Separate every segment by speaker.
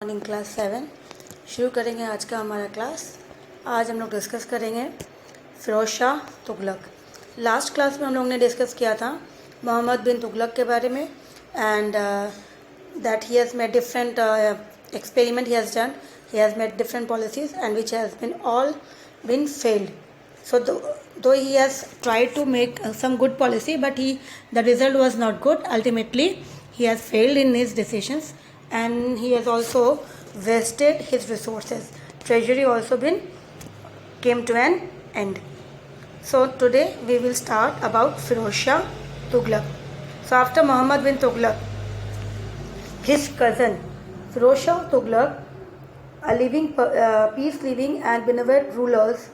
Speaker 1: Morning class 7 शुरू करेंगे आज का हमारा क्लास। आज हम लोग डिस्कस करेंगे फ़िरोज़ शाह तुगलक। लास्ट क्लास में हम लोग ने डिस्कस किया था मोहम्मद बिन तुगलक के बारे में and that he has made different experiment he has done. He has made different policies and which has been all been failed. So though he has tried to make some good policy, but the result was not good. Ultimately, he has failed in his decisions, and he has also wasted his resources. Treasury also came to an end. So today we will start about Firoz Shah Tughlaq. So after Muhammad bin Tughlaq, his cousin Firoz Shah Tughlaq, a peace-living and benevolent rulers.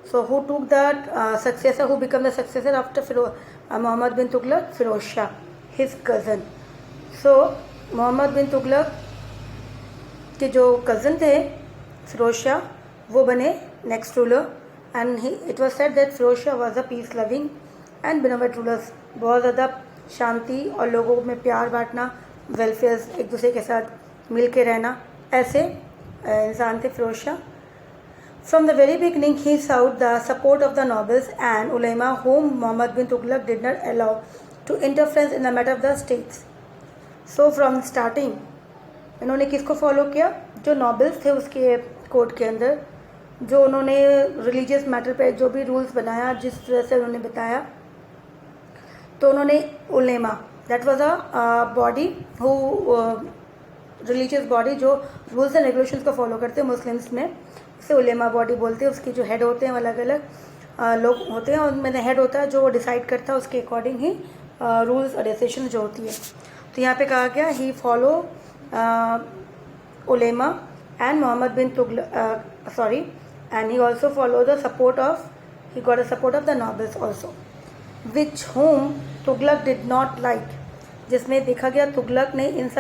Speaker 1: So who took that successor? Who became the successor after Muhammad bin Tughlaq? Firoz Shah, his cousin. So Muhammad bin Tughlaq के जो cousin थे Firoz Shah, वो बने next ruler, and it was said that Firoz Shah was a peace-loving and benevolent ruler. बहुत ज़्यादा शांति और लोगों में प्यार बांटना, वेलफेयर, एक दूसरे के साथ मिल के रहना, ऐसे इंसान थे Firoz Shah. From the very beginning, he sought the support of the nobles and ulema, whom Muhammad bin Tughlaq did not allow to interfere in the matter of the states. So from starting, इन्होंने किसको follow किया? जो nobles थे उसके court के अंदर, जो उन्होंने रिलीजियस मैटर पे जो भी रूल्स बनाया, जिस तरह से उन्होंने बताया, तो उन्होंने उलेमा, that was a body who religious body जो रूल्स एंड रेगुलेशंस को फॉलो करते हैं मुस्लिम्स में, उसे उलेमा बॉडी बोलते हैं. उसकी जो हेड होते हैं अलग अलग लोग होते हैं, उनमें हेड होता है जो डिसाइड करता है उसके अकॉर्डिंग ही रूल्स और डिसीजन जो होती है. तो यहाँ पे कहा गया ही फॉलो उलेमा and Muhammad bin Tughlaq and he also follow the support of he got the support of the nobles also, which whom Tughlaq did not like, जिसमें देखा गया तुगलक ने इन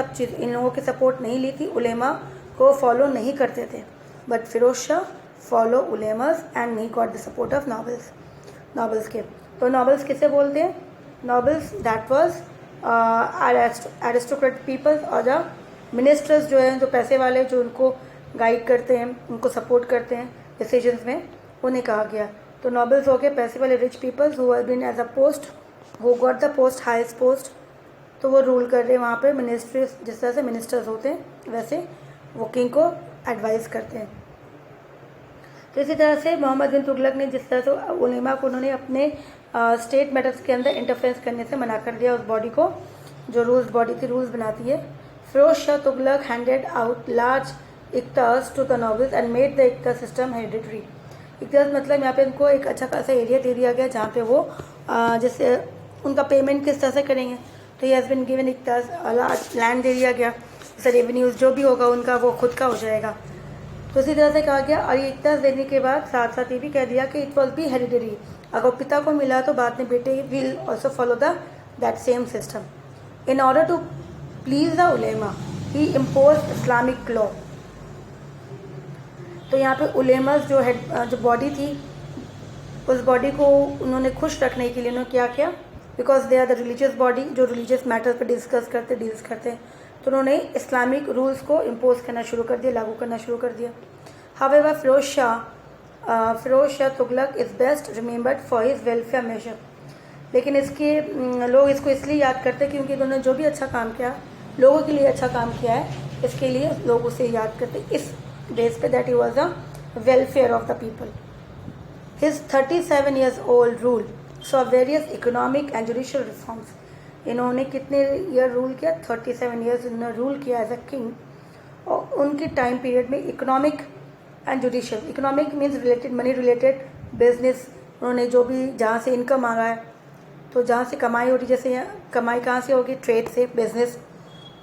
Speaker 1: लोगों की सपोर्ट नहीं ली थी, उलेमा को फॉलो नहीं करते थे. But Firoz Shah follow ulemas and he got the support of nobles के. तो नॉबल्स किसे बोलते हैं? Nobles that was aristocrat peoples, और द मिनिस्टर्स जो हैं, जो पैसे वाले, जो उनको गाइड करते हैं, उनको सपोर्ट करते हैं डिसीजंस में, उन्हें कहा गया. तो नॉबल्स हो गए पैसे वाले rich peoples who have been as a post, who got the post highest post, तो वो रूल कर रहे हैं वहाँ पे. मिनिस्ट्रीज, जिस तरह से मिनिस्टर्स होते हैं वैसे वो किंग को एडवाइस करते हैं. तो इसी तरह से मोहम्मद बिन तुगलक ने जिस तरह से उलेमा को उन्होंने अपने स्टेट मैटर्स के अंदर इंटरफेरेंस करने से मना कर दिया, उस बॉडी को जो रूल्स बॉडी थी रूल्स बनाती है. Firoz Shah Tughlaq handed out large इक्तास to the nobles and made the इक्ता सिस्टम हेरिडिटरी. इक्तास मतलब यहाँ पे उनको एक अच्छा खासा एरिया दे दिया गया जहाँ पे वो जैसे उनका पेमेंट किस तरह से करेंगे, तो ही हैज़ बिन गिवन इक्तास, लार्ज लैंड दे दिया गया, जैसे रेवेन्यूज जो भी होगा उनका वो खुद का हो जाएगा. तो इसी तरह से कहा गया. और ये इक्तास देने के बाद साथ साथ ये भी कह दिया कि इट वॉज बी हेरिडिटरी, अगर पिता को मिला तो बाद में बेटे will also follow that same system. In order to please the ulema he impose Islamic law. तो यहाँ पे उलेमास जो बॉडी थी, उस बॉडी को उन्होंने खुश रखने के लिए उन्होंने क्या किया, because they are the religious body जो रिलीजियस मैटर्स पर डील्स करते हैं, तो उन्होंने इस्लामिक रूल्स को इम्पोज करना शुरू कर दिया, लागू करना शुरू कर दिया. However Firoz Shah Tughlaq is best remembered for his welfare measure. लेकिन लोग इसको इसलिए याद करते हैं क्योंकि उन्होंने जो भी अच्छा काम किया, लोगों के लिए अच्छा काम किया है, इसके लिए लोग उसे याद करते हैं इस बेस पे, that he was the welfare of the people. His 37 years old rule saw various economic and judicial reforms. इन्होंने कितने ईयर रूल किया? 37 years इन्होंने रूल किया एज अ किंग. और उनकी टाइम पीरियड में economic and judicial, economic means related money related business, उन्होंने जो भी जहाँ से इनकम आ रहा है, तो जहाँ से कमाई हो रही, जैसे कमाई कहाँ से होगी? ट्रेड से, बिजनेस,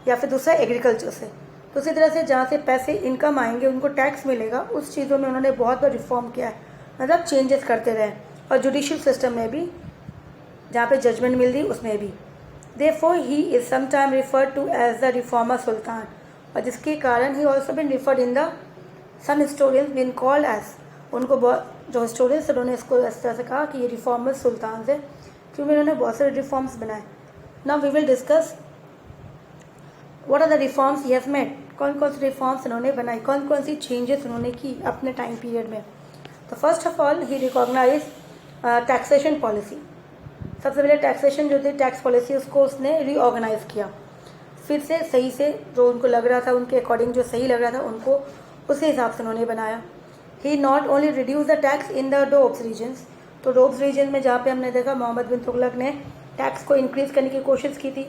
Speaker 1: या फिर दूसरा एग्रीकल्चर से. तो उसी तरह से जहाँ से पैसे इनकम आएंगे उनको टैक्स मिलेगा, उस चीज़ों में उन्होंने बहुत बार रिफॉर्म किया है, मतलब चेंजेस करते रहे. और जुडिशियल सिस्टम में भी जहाँ पे जजमेंट मिल रही उसमें भी. Therefore, he is sometimes referred to as the reformer sultan, और जिसके कारण ही also been referred in the some historians been called as, उनको जो historians उन्होंने इसको इस तरह से कहा कि ये रिफॉर्मर सुल्तान है, क्योंकि उन्होंने बहुत सारे रिफॉर्म्स बनाए. Now we will discuss what are the reforms he has made. कौन कौन सी रिफॉर्म्स इन्होंने बनाई, कौन कौन सी चेंजेस उन्होंने की अपने टाइम पीरियड में। तो first of all he recognise taxation policy. सबसे पहले टैक्सेशन जो थी, टैक्स पॉलिसी, उसको उसने रीऑर्गेनाइज किया फिर से सही से, जो उनको लग रहा था, उनके अकॉर्डिंग जो सही लग रहा था उनको, उसी हिसाब से उन्होंने बनाया। He not only reduce the tax in the Doabs regions, तो डोब्स रीजन में जहाँ पे हमने देखा मोहम्मद बिन तुगलक ने टैक्स को इंक्रीज़ करने की कोशिश की थी,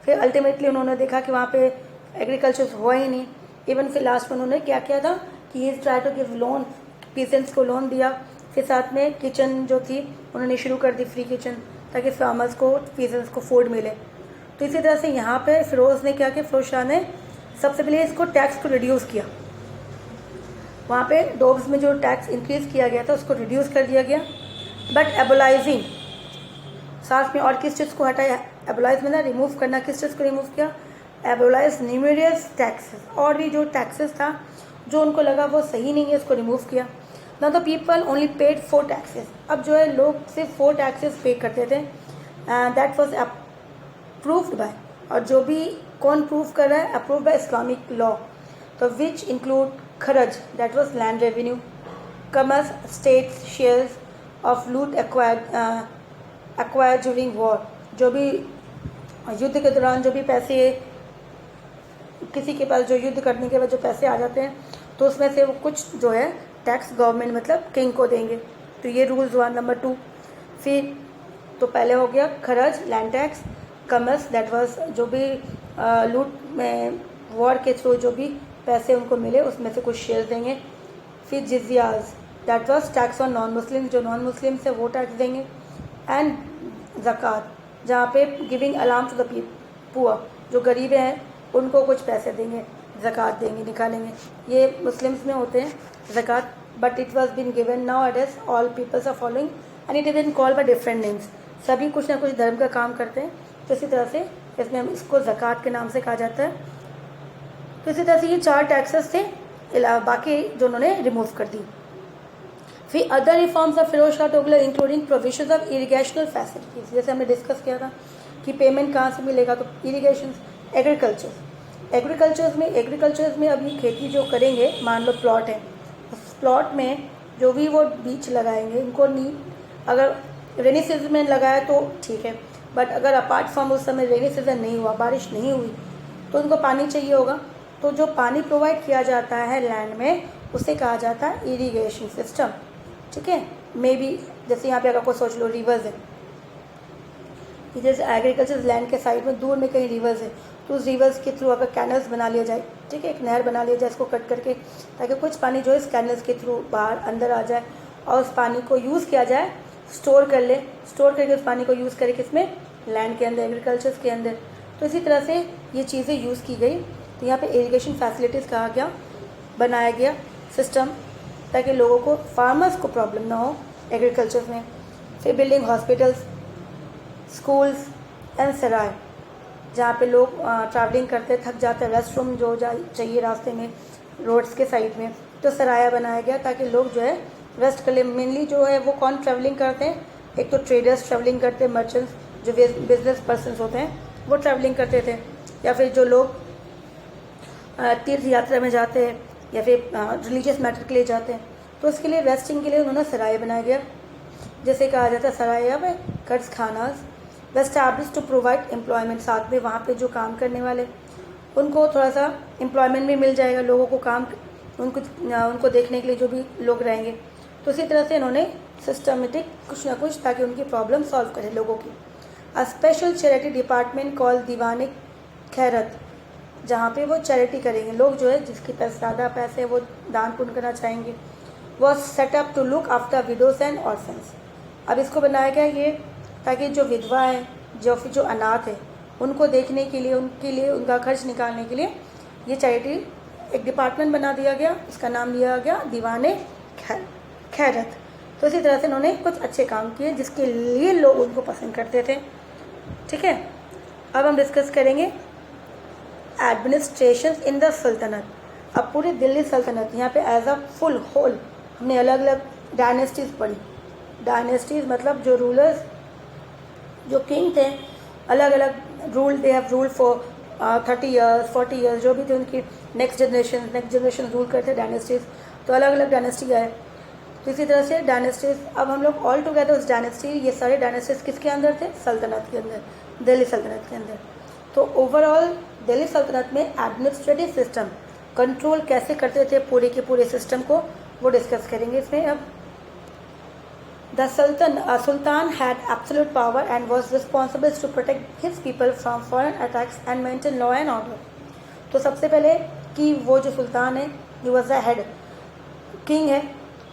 Speaker 1: फिर अल्टीमेटली उन्होंने देखा कि वहाँ पे एग्रीकल्चर हुआ ही नहीं। इवन फिर लास्ट में उन्होंने क्या किया था कि he try to give loan, peasants को लोन दिया, फिर साथ में किचन जो थी उन्होंने शुरू कर दी, फ्री किचन, ताकि फार्मर्स को, पीसेंट्स को फूड मिले। तो इसी तरह से यहाँ पे फिरोज़ ने क्या किया, फिरोज शाह ने सबसे पहले इसको टैक्स को रिड्यूस किया। वहाँ पे डोब्स में जो टैक्स इंक्रीज़ किया गया था उसको रिड्यूस कर दिया गया, बट एबोलाइजिंग, साथ में और किस चीज़ को हटाया, एबोलाइज में ना रिमूव करना, किस चीज़ को रिमूव किया, एबोलाइज न्यूमेरियस टैक्सेस, और भी जो टैक्सेस था जो उनको लगा वो सही नहीं है उसको रिमूव किया। ना तो पीपल ओनली पेड 4 टैक्सेस, अब जो है लोग सिर्फ 4 टैक्सेस पे करते थे, दैट वॉज अप्रूव्ड बाय, और जो भी कौन प्रूव कर रहा है, अप्रूव बाय इस्लामिक लॉ, तो which include खरज, that was land revenue, commerce, states shares of लूट एक्वायर्ड ड्यूरिंग वॉर, जो भी युद्ध के दौरान जो भी पैसे किसी के पास, जो युद्ध करने के बाद जो पैसे आ जाते हैं, तो उसमें से वो कुछ जो है टैक्स गवर्नमेंट मतलब किंग को देंगे। तो ये रूल्स हुआ नंबर 2। फिर तो पहले हो गया खरज, लैंड टैक्स, कमर्स, दैट वाज जो भी लूट में वॉर के थ्रू जो भी पैसे उनको मिले उसमें से कुछ शेयर देंगे। फिर जिजियाज, that was tax on non Muslim, जो नॉन मुस्लिम से वो टैक्स देंगे। एंड ज़कात, जहाँ पे giving alms to the poor, जो गरीब हैं उनको कुछ पैसे देंगे, ज़कात देंगे, निकालेंगे। ये मुस्लिम्स में होते हैं ज़कात, but it was been given now at age all peoples are following and it is been called by different names. सभी कुछ ना कुछ धर्म का काम करते हैं, तो इसी तरह से इसमें हम इसको ज़कात के नाम से कहा जाता है। तो इसी तरह से ये 4 टैक्सेस थे, बाकी जो उन्होंने रिमूव कर दी। फिर other reforms of Firoz Shah Tughlaq including provision of irrigational facilities, जैसे हमने डिस्कस किया था कि पेमेंट कहाँ से मिलेगा, तो इरीगेशन, एग्रीकल्चर्स में अभी खेती जो करेंगे, मान लो प्लॉट है, उस प्लॉट में जो भी वो बीज लगाएंगे उनको नहीं, अगर रेनी सीजन में लगाया तो ठीक है, बट अगर अपार्ट फ्रॉम उस समय रेनी सीजन नहीं हुआ, बारिश नहीं हुई, तो उनको पानी चाहिए होगा। तो जो पानी प्रोवाइड किया जाता है लैंड में उसे कहा जाता है इरीगेशन सिस्टम, ठीक है। मे बी जैसे यहाँ पे अगर कोई सोच लो रिवर्स है, कि जैसे एग्रीकल्चर लैंड के साइड में दूर में कहीं रिवर्स है, तो उस रिवर्स के थ्रू अगर कैनल्स बना लिया जाए, ठीक है, एक नहर बना लिया जाए इसको कट करके, ताकि कुछ पानी जो है इस कैनल्स के थ्रू बाहर अंदर आ जाए और उस पानी को यूज़ किया जाए, स्टोर कर ले, स्टोर करके उस पानी को यूज़ करे किसमें, लैंड के अंदर, एग्रीकल्चर के अंदर। तो इसी तरह से ये चीज़ें यूज़ की गई। तो यहाँ पे इरिगेशन फैसिलिटीज़ कहा गया, बनाया गया सिस्टम, ताकि लोगों को, फार्मर्स को प्रॉब्लम ना हो एग्रीकल्चर में। फिर बिल्डिंग हॉस्पिटल्स, स्कूल्स एंड सराय, जहाँ पे लोग ट्रैवलिंग करते थक जाते हैं, रेस्ट रूम जो चाहिए रास्ते में, रोड्स के साइड में, तो सराया बनाया गया ताकि लोग जो है रेस्ट कर ले। मेनली जो है वो कौन ट्रैवलिंग करते हैं, एक तो ट्रेडर्स ट्रैवलिंग करते हैं, मर्चेंट्स जो बिजनेस पर्सनस होते हैं वो ट्रैवलिंग करते थे, या फिर जो लोग तीर्थ यात्रा में जाते हैं या फिर रिलीजियस मैटर के लिए जाते हैं, तो उसके लिए रेस्टिंग के लिए उन्होंने सराय बनाया गया, जैसे कहा जाता है सराय या कर्ज खानाज, एस्टैब्लिश टू प्रोवाइड एम्प्लॉयमेंट। साथ में वहाँ पे जो काम करने वाले उनको थोड़ा सा एम्प्लॉयमेंट भी मिल जाएगा, लोगों को काम, उनको देखने के लिए जो भी लोग रहेंगे। तो इसी तरह से इन्होंने सिस्टमेटिक कुछ ना कुछ, ताकि उनकी प्रॉब्लम सॉल्व करें लोगों की। A special charity department call Diwan Khairat, जहाँ पे वो चैरिटी करेंगे, लोग जो है जिसके पास ज़्यादा पैसे वो दान पुण्य करना चाहेंगे, वो set up to look after widows and orphans. अब इसको बनाया गया ये ताकि जो विधवा है, जो फिर जो अनाथ है, उनको देखने के लिए, उनके लिए, उनका खर्च निकालने के लिए ये चैरिटी एक डिपार्टमेंट बना दिया गया, इसका नाम लिया गया दीवान खैरत। तो इसी तरह से उन्होंने कुछ अच्छे काम किए जिसके लिए लोग उनको पसंद करते थे, ठीक है। अब हम डिस्कस करेंगे एडमिनिस्ट्रेशन इन द सल्तनत। अब पूरी दिल्ली सल्तनत, यहाँ पे एज अ फुल होल हमने अलग अलग डायनेस्टीज़ पढ़ी। डायनेस्टीज़ मतलब जो रूलर्स, जो किंग थे, अलग अलग rule, they have rule for 30 years 40 years जो भी थे उनकी नेक्स्ट जनरेशन रूल करते डायनेस्टीज, तो अलग अलग डायनेस्टी आए। तो इसी तरह से डायनेस्टीज, अब हम लोग ऑल टुगेदर उस डायनेस्टी, ये सारे डायनेस्टीज किसके अंदर थे? सल्तनत के अंदर, दिल्ली सल्तनत के अंदर। तो ओवरऑल दिल्ली सल्तनत में एडमिनिस्ट्रेटिव सिस्टम कंट्रोल कैसे करते थे पूरे के पूरे सिस्टम को, वो डिस्कस करेंगे इसमें। अब the sultan had absolute power and was responsible to protect his people from foreign attacks and maintain law and order. तो सबसे पहले कि वो जो सुल्तान है, he was the head, king है,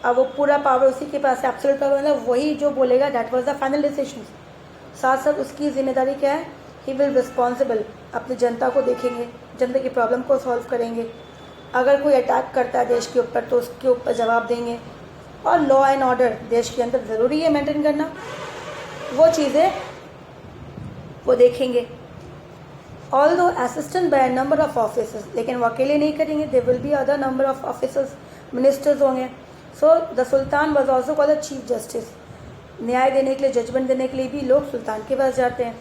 Speaker 1: अब वो पूरा पावर उसी के पास है, एब्सोल्यूट पावर, मतलब वही जो बोलेगा that was the final decision. साथ साथ उसकी जिम्मेदारी क्या है? ही विल रिस्पॉन्सिबल, अपनी जनता को देखेंगे, जनता की प्रॉब्लम को सॉल्व करेंगे, अगर कोई अटैक करता है देश के ऊपर तो उसके ऊपर जवाब देंगे, और लॉ एंड ऑर्डर देश के अंदर ज़रूरी है मेंटेन करना, वो चीज़ें वो देखेंगे। Although assistant by number of officers, लेकिन वो अकेले नहीं करेंगे, they will be other number of officers, ministers होंगे। So the sultan was also called the chief justice. न्याय देने के लिए, जजमेंट देने के लिए भी लोग सुल्तान के पास जाते हैं,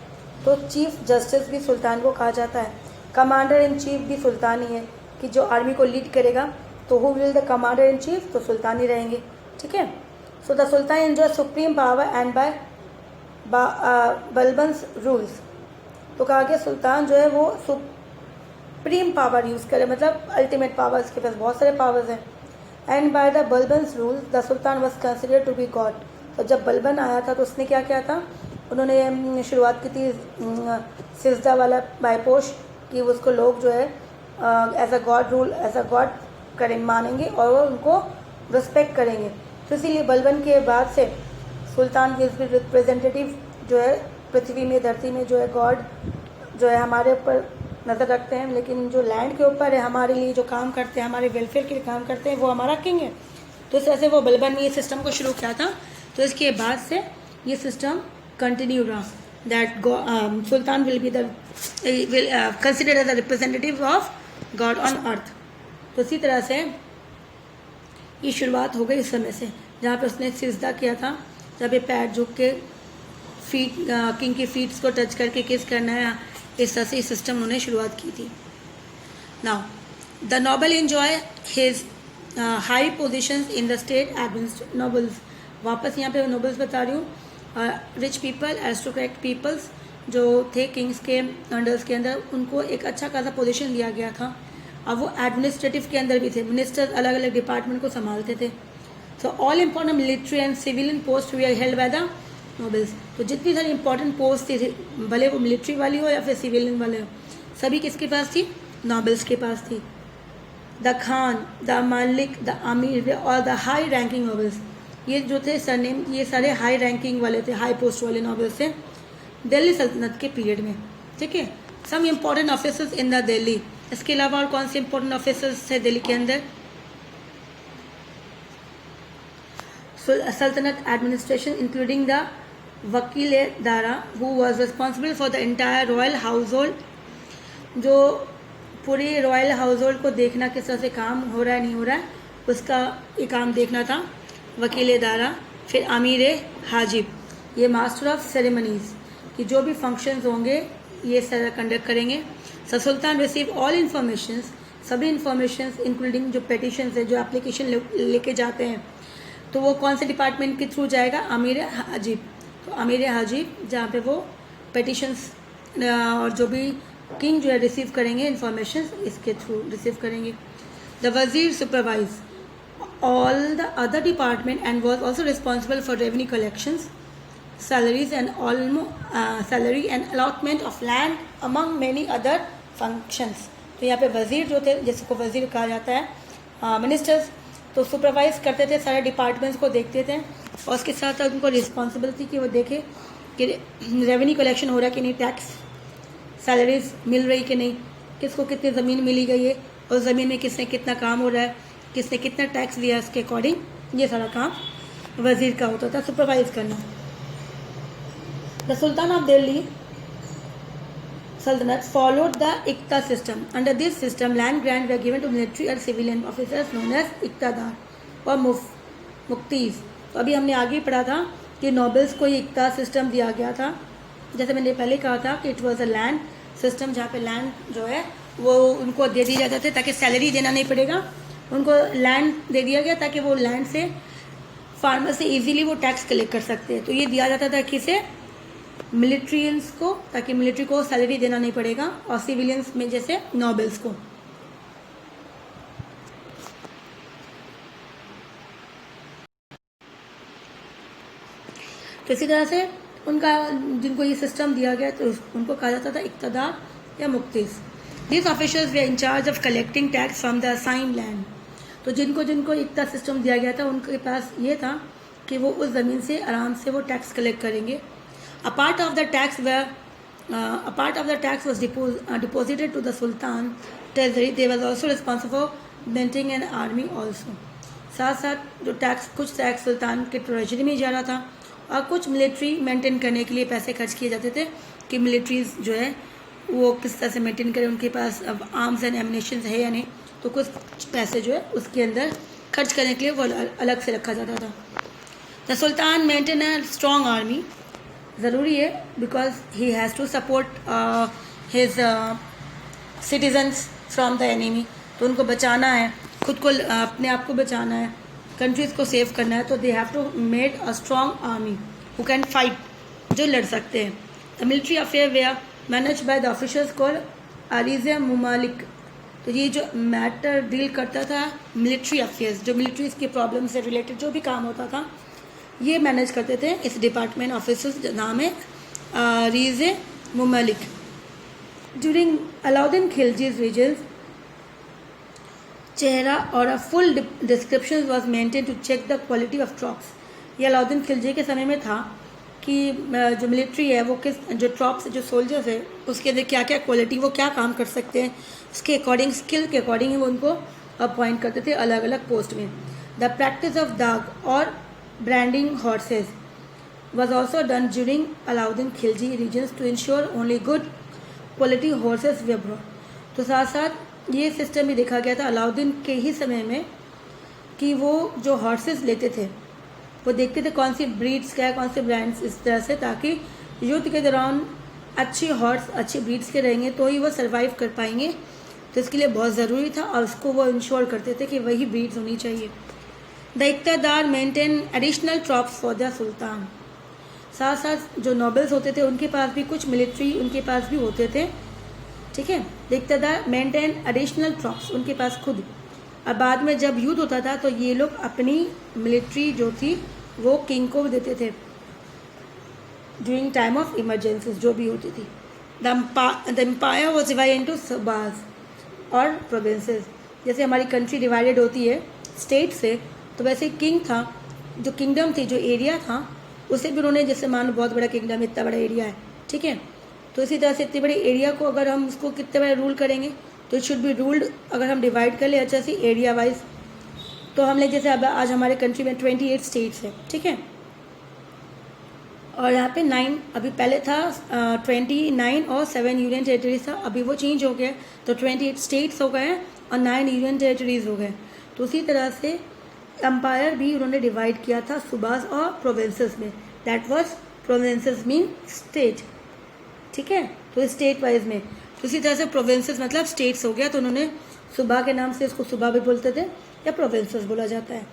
Speaker 1: तो चीफ जस्टिस भी सुल्तान को कहा जाता है। कमांडर इन चीफ भी सुल्तान ही है, कि जो आर्मी को लीड करेगा तो who will the commander in chief, तो सुल्तान ही रहेंगे, ठीक है। So the sultan enjoy supreme power and by Balban's rules. तो कहा गया सुल्तान जो है वो सुप्रीम पावर यूज़ करे, मतलब अल्टीमेट पावर, इसके पास बहुत सारे पावर्स हैं। And by the Balban's rules the sultan was considered to be god. तो जब बलबन आया था तो उसने क्या किया था, उन्होंने शुरुआत की थी सिजदा वाला बायपोश, कि उसको लोग जो है as a god rule, as a god करें मानेंगे और वो उनको रिस्पेक्ट करेंगे। तो इसीलिए बलबन के बाद से सुल्तान की रिप्रेजेंटेटिव जो है पृथ्वी में, धरती में जो है गॉड जो है हमारे ऊपर नज़र रखते हैं, लेकिन जो लैंड के ऊपर है हमारे लिए जो काम करते हैं, हमारे वेलफेयर के लिए काम करते हैं, वो हमारा किंग है। तो इस तरह से वो बलबन ने ये सिस्टम को शुरू किया था। तो इसके बाद से ये सिस्टम कंटिन्यू रहा, that sultan will be the considered as the representative of god on earth. तो इसी तरह से ये शुरुआत हो गई इस समय से, जहाँ पे उसने सिजदा किया था, जब ये पैर झुक के फीट किंग की फीट्स को टच करके किस करना है, इस तरह से सिस्टम उन्होंने शुरुआत की थी। Now the noble enjoy his high positions in the state administrate. Nobles, वापस यहाँ पे नोबल्स बता रही हूँ, रिच पीपल, एरिस्टोक्रेट पीपल्स जो थे किंग्स के अंडर्स के अंदर, उनको एक अच्छा खासा पोजीशन दिया गया था। अब वो एडमिनिस्ट्रेटिव के अंदर भी थे, मिनिस्टर्स अलग अलग डिपार्टमेंट को संभालते थे। So all important military and civilian post we are held by the nobles. तो जितनी सारी इंपॉर्टेंट पोस्ट थी, भले वो मिलिट्री वाली हो या फिर सिविलियन वाले हो, सभी किसके पास थी? नोबल्स के पास थी। द खान, द मालिक, द अमीर और द हाई रैंकिंग नोबल्स, ये जो थे सरनेम, ये सारे हाई रैंकिंग वाले थे, हाई पोस्ट वाले नोबल्स थे दिल्ली सल्तनत के पीरियड में, ठीक है। Some important officers in the Delhi, इसके अलावा और कौन से इंपॉर्टेंट ऑफिसर्स थे दिल्ली के अंदर? सल्तनत एडमिनिस्ट्रेशन इंक्लूडिंग द वकील Dara who was responsible for the entire royal house hold, जो पूरी रॉयल हाउस होल्ड को देखना किस तरह से काम हो रहा है नहीं हो रहा है, उसका ये काम देखना था वकील दारा। फिर अमीर हाजिब, ये मास्टर ऑफ सेरेमनीज, कि जो भी फंक्शंस होंगे ये सारा कंडक्ट करेंगे। सो सुल्तान रिसीव ऑल इन्फॉर्मेशंस, सभी इन्फॉर्मेशंस इंक्लूडिंग जो पेटिशंस है, जो एप्लीकेशन लेके जाते हैं, तो वो कौन से डिपार्टमेंट के थ्रू जाएगा? अमीर हाजिब। तो अमीर हाजिब जहाँ पे वो पेटिशंस और जो भी किंग जो है रिसीव करेंगे इन्फॉर्मेशन, इसके थ्रू रिसीव करेंगे। द वजीर supervise all the other department and was also responsible for revenue collections, salaries and salary and allotment of land among many other functions। तो यहाँ पे वज़ीर जो थे, जिसको वज़ीर कहा जाता है, मिनिस्टर्स, तो सुपरवाइज करते थे, सारे डिपार्टमेंट्स को देखते थे, और उसके साथ साथ उनको रिस्पॉन्सिबिलिटी कि वो देखे कि रेवेन्यू कलेक्शन हो रहा है कि नहीं, टैक्स सैलरीज मिल रही कि नहीं, किसको कितनी ज़मीन मिली गई है, और ज़मीन में किसने कितना काम हो रहा है, किसने कितना टैक्स दिया, इसके अकॉर्डिंग ये सारा काम वज़ीर का होता था, सुपरवाइज करना। The Sultan of Delhi Sultanate followed the Iqta system. Under this system, land grants were given to military and civilian officers known as इक्तादार और मुफ्तीज। तो अभी हमने आगे पढ़ा था कि नोबल्स को ये इक्ता सिस्टम दिया गया था, जैसे मैंने पहले कहा था कि it was a land system जहाँ पे लैंड जो है वो उनको दे दिए जाते थे ताकि सैलरी देना नहीं पड़ेगा, उनको लैंड दे दिया गया ताकि वो लैंड से फार्मर से इजीली वो टैक्स कलेक्ट कर सकते हैं। तो ये दिया जाता था किसे, मिलिट्रियंस को, ताकि मिलिट्री को सैलरी देना नहीं पड़ेगा, और सिविलियंस में जैसे नोबल्स को। तो इसी तरह से उनका जिनको ये सिस्टम दिया गया तो उनको कहा जाता था इक्तदार या मुक्तिस। This officers were in charge of collecting tax from the assigned land. तो जिनको जिनको इतना सिस्टम दिया गया था उनके पास ये था कि वो उस ज़मीन से आराम से वो टैक्स कलेक्ट करेंगे। A part of the tax was deposited to the Sultan treasury. They was also responsible for maintaining an army also. साथ साथ जो टैक्स, कुछ टैक्स सुल्तान के ट्रेजरी में जा रहा था और कुछ मिलिट्री मेंटेन करने के लिए पैसे खर्च किए जाते थे कि मिलिट्रीज जो है वो किस तरह से मेंटेन करें, उनके पास अब आर्म्स एंड एमिनेशन है या नहीं, तो कुछ पैसे जो है उसके अंदर खर्च करने के लिए वो अलग से रखा जाता था। The sultan maintain a strong army, ज़रूरी है because he has to support his citizens from the enemy. तो उनको बचाना है, खुद को अपने आप को बचाना है, कंट्रीज़ को सेव करना है, तो they have to made a strong army who can fight, जो लड़ सकते हैं। The military affair were are manage by the officers called अरीज़े मुमालिक। तो ये जो मैटर डील करता था मिलिट्री अफेयर्स, जो मिलिट्रीज की प्रॉब्लम से रिलेटेड जो भी काम होता था ये मैनेज करते थे इस डिपार्टमेंट ऑफिसर्स, नाम है रीज़े मुमलिक। ड्यूरिंग अलाउद्दीन खिलजीज रीजन्स चेहरा और a full description was maintain to check the quality of troops. ये अलाउद्दीन खिलजी के समय में था कि जो मिलिट्री है वो किस, जो ट्रॉप्स, जो सोल्जर्स है उसके अंदर क्या क्या क्वालिटी, वो क्या काम कर सकते हैं, उसके अकॉर्डिंग, स्किल के अकॉर्डिंग ही वो उनको अपॉइंट करते थे अलग अलग पोस्ट में। द प्रैक्टिस ऑफ दाग और branding horses was also done during Alauddin Khilji regions to ensure only good quality horses were brought। तो साथ साथ ये सिस्टम भी देखा गया था अलाउद्दीन के ही समय में कि वो जो हॉर्सेस लेते थे वो देखते थे कौन सी ब्रीड्स क्या है, कौन से ब्रांड्स, इस तरह से, ताकि युद्ध के दौरान अच्छी हॉर्स अच्छी ब्रीड्स के रहेंगे तो ही वो सर्वाइव कर पाएंगे। तो इसके लिए बहुत ज़रूरी था और उसको वो इंश्योर करते थे कि वही ब्रीड्स होनी चाहिए। द इक्तदार maintain additional troops for the sultan. साथ साथ जो नोबल्स होते थे उनके पास भी कुछ मिलिट्री उनके पास भी होते थे, ठीक है। द इक्तदार मेंटेन एडिशनल ट्रॉप्स, उनके पास खुद। और बाद में जब युद्ध होता था तो ये लोग अपनी मिलिट्री जो थी वो किंग को देते थे ड्यूरिंग टाइम ऑफ इमरजेंसीज जो भी होती थी। The empire was divided into सूबाज और प्रोविंसेस। जैसे हमारी कंट्री डिवाइडेड होती है स्टेट से, तो वैसे किंग था, जो किंगडम थी, जो एरिया था उसे भी उन्होंने, जैसे मान लो बहुत बड़ा किंगडम, इतना बड़ा एरिया है, ठीक है, तो इसी तरह से इतने बड़े एरिया को अगर हम उसको कितने बड़े रूल करेंगे तो इट शुड बी रूल्ड, अगर हम डिवाइड कर ले अच्छा सी एरिया वाइज, तो हमने जैसे अब आज हमारे कंट्री में 28 स्टेट्स है, ठीक है, और यहाँ पे 9, अभी पहले था 29 और 7 यूनियन टेरिटरीज था, अभी वो चेंज हो गया तो 28 स्टेट्स हो गए और 9 यूनियन टेरिटरीज हो गए। तो उसी तरह से एम्पायर भी उन्होंने डिवाइड किया था सूबास और प्रोविंसेस में। That was provinces mean state, ठीक है, तो स्टेट वाइज में। तो इसी तरह से प्रोविंसेस मतलब स्टेट्स हो गया, तो उन्होंने सूबा के नाम से इसको सूबा भी बोलते थे या प्रोविंसेस बोला जाता है।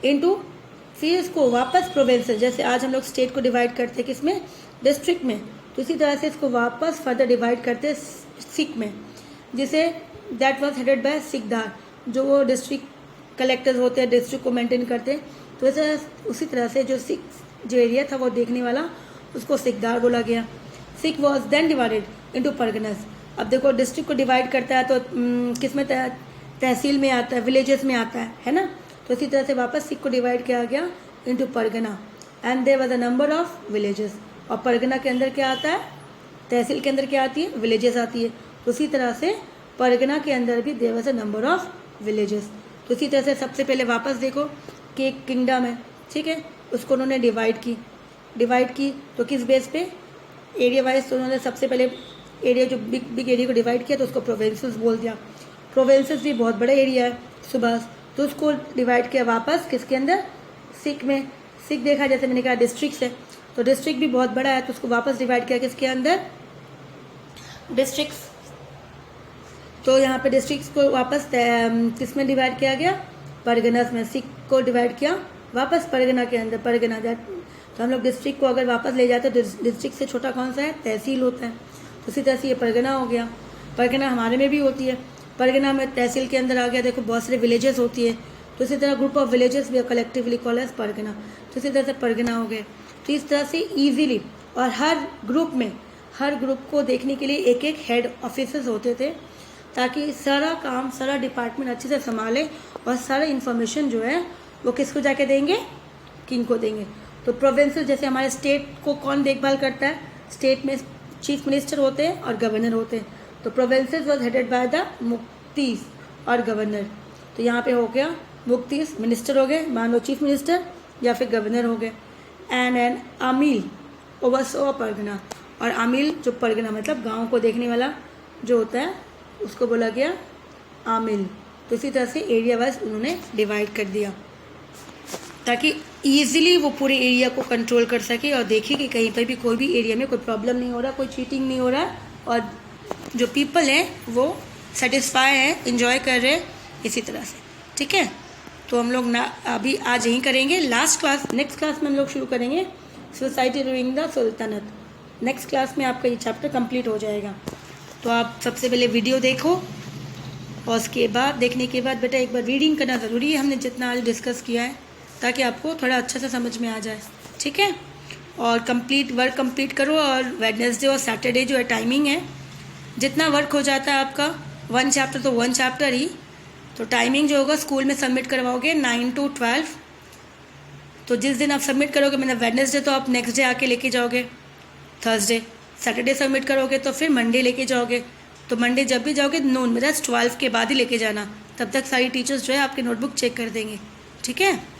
Speaker 1: इनटू फिर इसको वापस प्रोविंसेस, जैसे आज हम लोग स्टेट को डिवाइड करते हैं किसमें, डिस्ट्रिक्ट में, तो इसी तरह से इसको वापस फर्दर डिवाइड करते सिख में, जिसे दैट वाज हेडेड बाय सिकदार, जो वो डिस्ट्रिक्ट कलेक्टर्स होते हैं, डिस्ट्रिक्ट को मेंटेन करते हैं। तो ऐसे उसी तरह से जो सिख जो एरिया था वो देखने वाला, उसको सिकदार बोला गया। सिख was then divided into parganas. अब देखो डिस्ट्रिक्ट को डिवाइड करता है तो किस में तहसील में आता है, विलेजेस में आता है ना, तो इसी तरह से वापस सिख को डिवाइड किया गया into pargana and there was a number of villages. और परगना के अंदर क्या आता है, तहसील के अंदर क्या आती है, विलेजेस आती है। तो उसी तरह से परगना के अंदर भी there was a number of villages. तो इसी तरह से सबसे पहले वापस देखो कि एक किंगडम है, ठीक है, उसको उन्होंने डिवाइड की तो किस बेस पे, एरिया वाइज। तो उन्होंने सबसे पहले एरिया जो बिग एरिया को डिवाइड किया तो उसको प्रोविंसेस बोल दिया। प्रोविंसेस भी बहुत बड़ा एरिया है सुबास, तो उसको डिवाइड किया वापस किसके अंदर, सिख में। सिख देखा जैसे मैंने कहा डिस्ट्रिक्ट है, तो डिस्ट्रिक्ट भी बहुत बड़ा है तो उसको वापस डिवाइड किया किसके अंदर, डिस्ट्रिक्ट्स, तो यहाँ पे डिस्ट्रिक्ट्स को वापस किस में डिवाइड किया गया, परगनास में। सिख को डिवाइड किया वापस परगना के अंदर, परगना तो हम लोग डिस्ट्रिक्ट को अगर वापस ले जाते हैं तो डिस्ट्रिक्ट से छोटा कौन सा है, तहसील होता है। तो उसी तरह से ये परगना हो गया। परगना हमारे में भी होती है, परगना में तहसील के अंदर आ गया। देखो बहुत सारे विलेजेस होती है, तो इसी तरह ग्रुप ऑफ विलेजेस भी कलेक्टिवली कॉल्ड एज परगना। तो इसी तरह से परगना हो गए। तो इस तरह से ईजिली, और हर ग्रुप में, हर ग्रुप को देखने के लिए एक एक हेड ऑफिसर्स होते थे, ताकि सारा काम, सारा डिपार्टमेंट अच्छे से संभाले और सारा इन्फॉर्मेशन जो है वो किसको जाके देंगे, किंग को देंगे। तो प्रोविंसेस, जैसे हमारे स्टेट को कौन देखभाल करता है, स्टेट में चीफ मिनिस्टर होते हैं और गवर्नर होते हैं। तो provinces was headed by the मुफ्तीस और गवर्नर। तो यहाँ पे हो गया मुफ्तीस, मिनिस्टर हो गए, मान लो चीफ मिनिस्टर या फिर गवर्नर हो गए। एंड एन आमिल ओवरसो परगना, और आमिल जो परगना मतलब गाँव को देखने वाला जो होता है उसको बोला गया आमिल। तो इसी तरह से एरिया वाइज उन्होंने डिवाइड कर दिया, ताकि ईजिली वो पूरे एरिया को कंट्रोल कर सके और देखे कि कहीं पर भी कोई भी एरिया में कोई प्रॉब्लम नहीं हो रहा, कोई चीटिंग नहीं हो रहा, और जो पीपल हैं वो सेटिस्फाई हैं, इंजॉय कर रहे हैं इसी तरह से। ठीक है, तो हम लोग ना अभी आज यहीं करेंगे। लास्ट क्लास, नेक्स्ट क्लास में हम लोग शुरू करेंगे society during the sultanate. Next class में आपका ये चैप्टर कंप्लीट हो जाएगा। तो आप सबसे पहले वीडियो देखो, और उसके बाद देखने के बाद बेटा एक बार रीडिंग करना ज़रूरी है, हमने जितना आज डिस्कस किया है, ताकि आपको थोड़ा अच्छा से समझ में आ जाए। ठीक है, और वर्क कंप्लीट करो। और वेडनेसडे और सैटरडे जो है टाइमिंग है, जितना वर्क हो जाता है आपका 1 चैप्टर तो 1 चैप्टर ही, तो टाइमिंग जो होगा स्कूल में सबमिट करवाओगे 9 to 12। तो जिस दिन आप सबमिट करोगे, मतलब वेडनेसडे तो आप नेक्स्ट डे आके लेके जाओगे, थर्सडे, सैटरडे सबमिट करोगे तो फिर मंडे लेके जाओगे। तो मंडे जब भी जाओगे नून में 12 के बाद ही लेके जाना, तब तक सारी टीचर्स जो है आपके नोटबुक चेक कर देंगे। ठीक है।